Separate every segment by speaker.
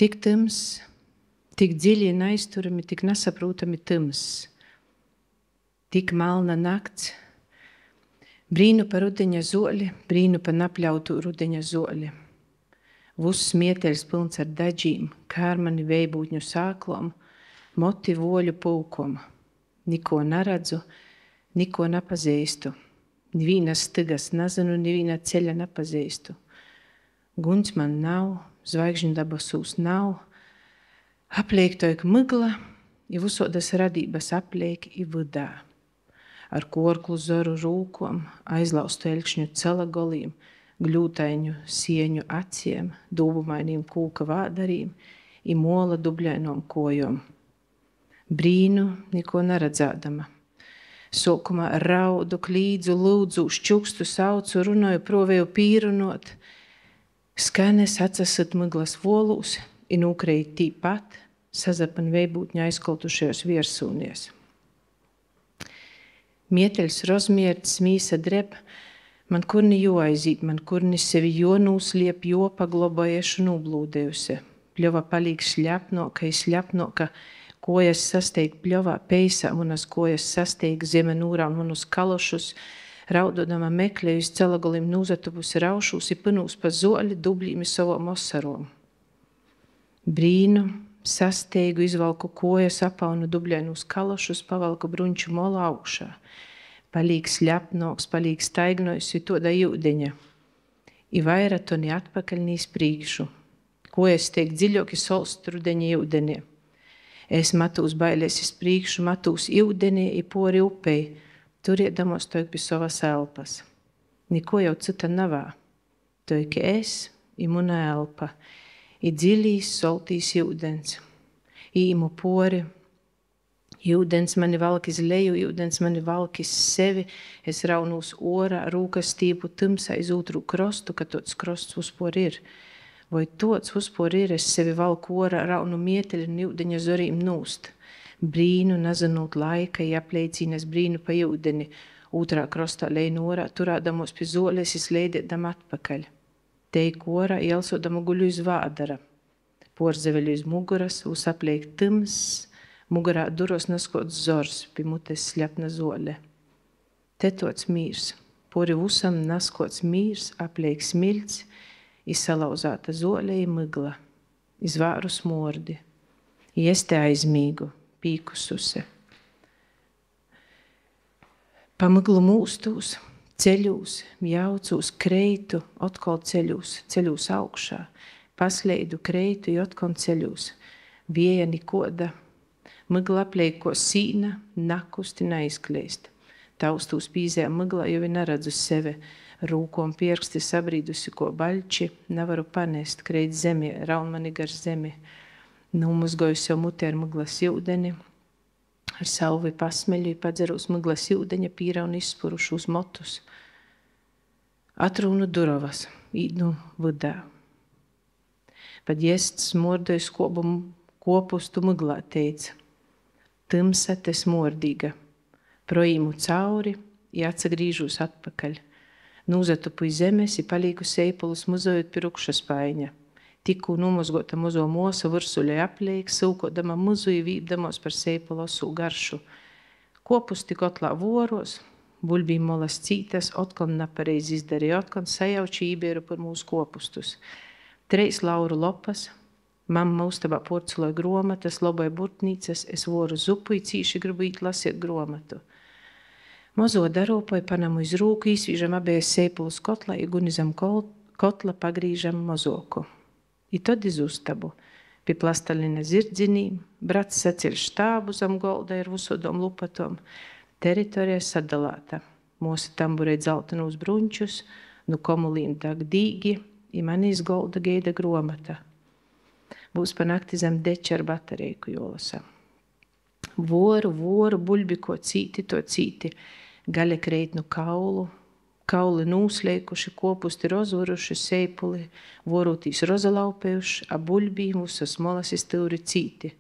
Speaker 1: Tik tums, tik dziļi un aizturami, tik nesaprūtami tums. Tik malna nakts, brīnu par rudeņa zoli, brīnu par napļautu rudeņa zoli. Vuss mieteļs pilns ar daģīm, kārmani vejbūtņu sāklom, moti voļu pulkom. Niko neredzu, niko nepazīstu. Nivīnas stygas nezinu, nivīna ceļa nepazīstu. Guņs man nav, zvaigžņu dabasūs nav. Apliek toik mygla, i visodas radības apliek i vidā. Ar korklu zoru rūkom, aizlaustu elkšņu celagolīm, gļūtaiņu sieņu aciem, dūbumainīm kūka vādarīm i mola dubļainom kojom. Brīnu niko neredzādama. Sokumā raudu, klīdzu, lūdzu, šķukstu, saucu, runāju, provēju pīrunot. Skanes atsasat myglas volūs, i nūkrēja tīpat, sazapan vejbūtņa aizkoltušajos viersūnies. Mieteļs rozmierts, mīsa dreb, man kurni joaizīt, man kurni sevi jonūsliep, jopagloboješu nūblūdējusi. Pļova palīk šļapnoka, šļapnoka, kojas sasteig pļovā peisā, munas kojas sasteig zeme nūrā un munus kalošus, raudodama meklējus celagolim nūzatuvus raušus i pynūs pa zoļi dublīmi savom osarom. Brīnu, sasteigu, izvalku kojas, apaunu dubļainus kalošus, pavalku bruņču mola augšā. Palīk šļapnoks, palīk staignojus i toda jūdeņa. I vaira toni atpakaļ nīs prīkšu. Kojas steig dziļoki solst rudeņa jūdenī. Es matūs bailēs iz prīkšu, matūs jūdenī i pori upei, turiedamos toik pi savas elpas. Niko jau cita navā. Toik es i muna elpa, i dziļīs soltīs jūdens. Īmu pori, jūdens mani valk iz leju, jūdens mani valk iz sevi, es raunūs orā, rūkas stīpu tymsā iz ūtru krostu, ka tots krosts uzpor ir. Vai tots uzpor ir, es sevi valku orā, raunu mieteļu un jūdeņa zorīm nūst. Brīnu, nazanūt laika, i apleicīnes brīnu pa jūdeni, ūtrā krostā leinu orā, turādamos pie zoles, izleidēdam atpakaļ. Teik orā, ielsodamu guļu iz vādara. Porzeveļu iz muguras, uzapleik tyms, mugurā duros naskots zors, pie mutes sļapna zole. Te tots mīrs, pori usam naskots mīrs, apleik smiļts, izsalauzāta zole i mygla, izvāru smordi, i es te aizmīgu, pīkususe. Pa myglu mūstūs, ceļūs, jaucūs, kreitu, otkol ceļūs augšā, pasleidu, kreitu, i otkon ceļūs, vieja nikoda, mygla apleiko sīna, nakusti neizkleist. Taustūs pīzē mygla, jo vi neredzu sevi, rūkom pierksti sabrīdusi, ko baļči, nevaru panest, kreit zemi, raun mani gar zemi. Numuzgoju sev mutē ar myglas jūdeni, ar salvi pasmeļu, padzerūs myglas jūdeņa, pīra un izspurušu uz motus. Atrūnu durovas, īdnu vidā. Pat jest smordoju skobu kopustu myglā teica. Tymsa te smordīga, projīmu cauri, i atsagrīžūs atpakaļ. Nūzatupu iz zemes i palīku seipulus muzojot pi rukša spaiņa. Tikū numozgota muzo mosa virsuļai apleik, silkodama muzu i vīpdamos par seipulu osū garšu. Kopusti kotlā voros, buļbī molas cītas, otkon napareiz izdarīja, otkon sajauči ībieru par mūsu kopustus. 3 lauru lopas, mamma ustabā porceloja gromatas, loboja burtnīcas, es voru zupu i cīši gribu īt lasiet gromatu. Mozo daropoja panamu iz rūku, īsvīžam abējas seipulus kotlā, i gunizam kotla pagrīžam mozoku. I tad iz ustabu, pi plastalina zirdzinīm, brats saceļ štābu zam golda ar visodom lupatom, teritorija sadalāta. Mūsu tamburē dzeltenūs bruņčus, nu komulīm dag dīgi, i man iz golda geida gromata. Būs pa nakti zem deča ar batarejku jolasa. Voru, buļbi, ko cīti, to cīti. Gaļa kreit nu kaulu, kauli nūsleikuši, kopusti rozvoruši, seipuli, vorūtīs rozalaupējuši, a buļbī mūsas molas iztūri cīti.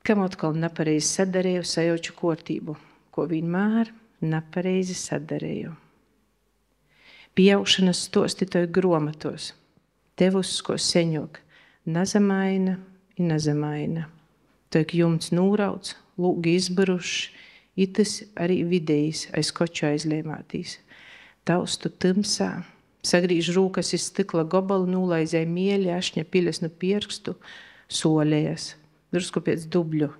Speaker 1: Kam atkal nepareizi sadarēju, sajauču kortību, ko vienmēr nepareizi sadarēju. Pieaugšanas stosti toj gromatos, tevus, ko seņok, nazamaina i nazamaina. Toik jumts nūrauts, lūgi izbaruši, itis arī videjis aiz koču aizlēmātīs. Taustu tymsā, sagrīž rūkas iz stikla gobalu, nūlaizēja mieļi, ašņa piļas nu pierkstu, solējas, drusku pēc dubļu.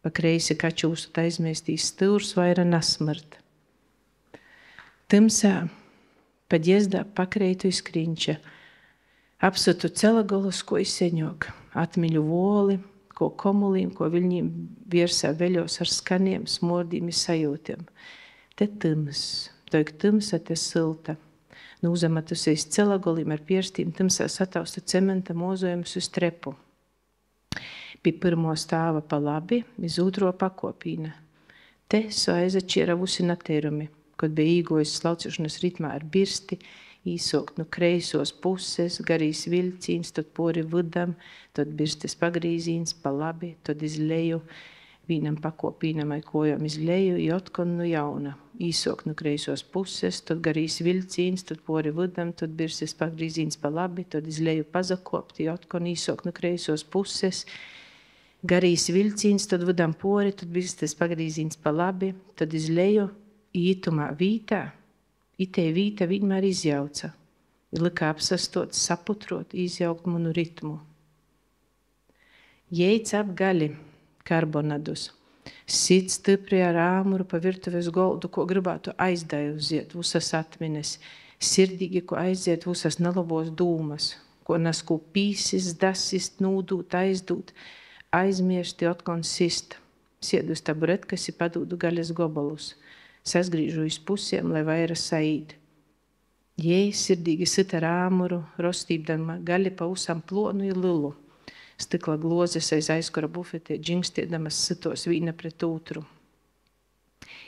Speaker 1: Pa kreisi kačūsut aizmēstīs styurs vaira nasmrt. Tymsā, pa ģezdā pakreitu iz kriņča, apsatu celagolus, ko izseņok, atmiļu voli, ko komulīm, ko viļņīm viersā veļos ar skaniem, smordīm i sajūtiem. Te tyms, toik tymsa, te sylta. Nūzamatusies celagolīm ar pierstīm, tymsā satausta cementa mozojumus uz trepu. Pi pirmo stāva pa labi, iz otro pakopīna. Te so aizačieravusi nateirumi, kod bija īgojis slaucīšanas ritmā ar birsti, īsokt nu kreisos puses, garīs viļcīns, tad pori vidam, tad birstes pagrīzīns pa labi, tad iz leju, vīnam pakopīnam ai kojam iz leju, i otkon nu jauna. Īsokt nu kreisos puses, tad garīs viļcīns, tad pori vidam, tad birstes pagrīzīns pa labi, tad iz leju pazakopt, i otkon īsokt nu kreisos puses, garīs viļcīns, tad vidam pori, tad birstes pagrīzīns pa labi, tad iz leju, i itumā vītā, itē vīta vienmēr izjauca, ir lika apsastot, saputrot, izjaukt manu ritmu. Jeic apgali karbonadus, sit stipri ar āmuru pa virtuves goldu, ko gribētu aizdaiziet visas atmines, sirdīgi, ko aiziet visas nelabos dūmas, ko nasku pīsis, dasist, nūdūt, aizdūt, aizmiešti, otkon sist, siedu uz taburetkas i padūdu gaļas gobalus. Sasgrīžu iz pusiem, lai vaira saīt. Jei sirdīgi sit ar āmuru, rostībdama gaļi pa usam plonu i lilu. Stikla glozes aiz aizkora bufetē, džingstiedamas sitos vīna pret ūtru.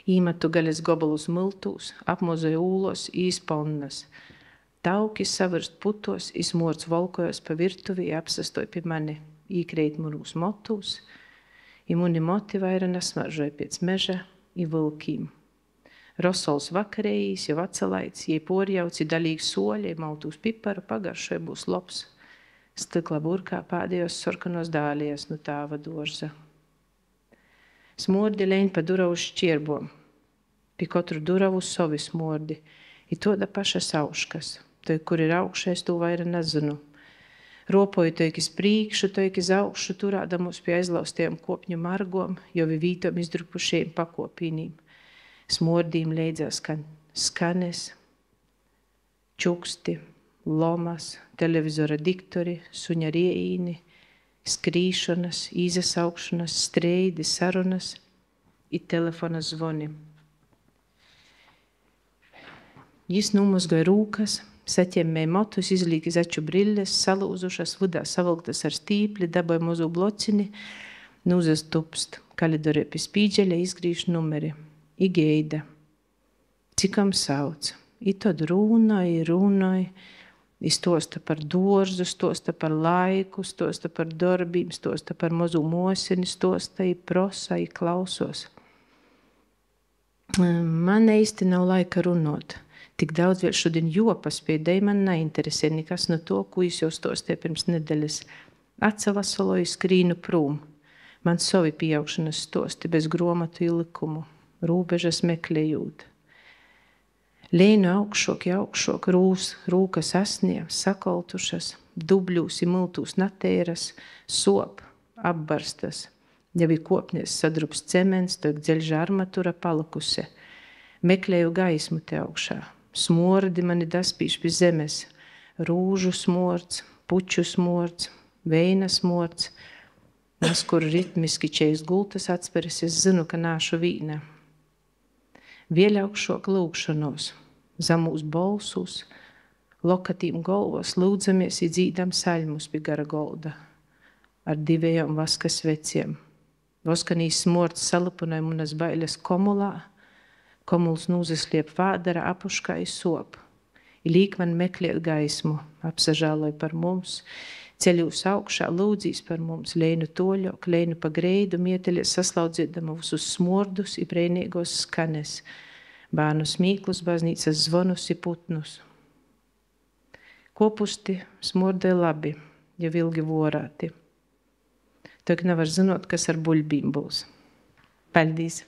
Speaker 1: Īmatu gaļas gobalus miltūs, apmozoja ūlos, īsponnas. Tauki savirst putos, izmorts volkojos pa virtuvi, apsastoj pi mani, īkreit munūs motūs, i muni moti vaira nasmaržoja piec meža i vilkīm. Rosols vakarējīs, jau atcelaits, jei porjauci daļīgi soļi, maltūs piparu, pagaršoja būs labs. Stikla burkā pādējos sorkanos dālies nu tāva dorza. Smordi leņ pa duravu šķierbom. Pi kotru duravu sovi smordi. I toda paša sauškas. Toj, kur ir augšais, to vaira nezinu. Ropoju toik iz prīkšu, toik iz augšu, turādamus pie aizlaustiem kopņu margom, jo vi vītom izdrupušiem pakopīnīm. Smordīm leidzās skanes, čuksti, lomas, televizora diktori, suņa rieīni, skrīšanas, izasaukšanas, streidi, sarunas i telefona zvoni. Jis numozgoja rūkas, saķemmēja motus, izlīk iz aču brilles, salūzušas, vidā savilktas ar stīpli, daboja mozu blocini, nūzas tupst, kalidorē pie spīdžeļa, izgrīž numeri. I geida, cikam sauc. I tad runai, i stosta par dorzu, stosta par laiku, stosta par darbību, stosta par mazu mosini, stosta, i prosa, i klausos. Man īsti nav laika runot. Tik daudz vēl šodien jopas pēdēji man neinteresē nekas no to, ko es jau stostīju pirms nedeļas. Atsavasaloju skrīnu prūm. Man savi pieaugšanas stosti bez gromatu i likumu. Rūbežas meklējūt. Lēnu augšok, rūkas asnie, sakoltušas, dubļūs i miltūs natēras, sop, apbarstas. Jau ir kopnies sadrups cements, toik dzeļža armatura palakuse. Meklēju gaismu te augšā. Smordi mani daspīš pie zemes. Rūžu smords, puču smords, veina smords. Nas, kur ritmiski čeis gultas atsperis, es zinu, ka nāšu vīna. Vielaukšok lūgšanos, zamūs bolsus, lokatīm golvos lūdzamies i dzīdam saļmus pie gara golda ar divējām vaska sveciem. Voskanīs smords salipunai munas bailes komulā, komuls nūzasliep vādara apuškā i sop. I līk man meklēt gaismu, apsažāloj par mums, ceļūs augšā, lūdzīs par mums, lēnu toļok, lēnu pa greidu, mieteļies saslaudziedama visus smordus i breinīgos skanes, bērnu smīklus, baznīcas zvonus i putnus. Kopusti smordē labi, jau ilgi vorāti. Tog nevar zinot, kas ar buļbīm būs. Paldies!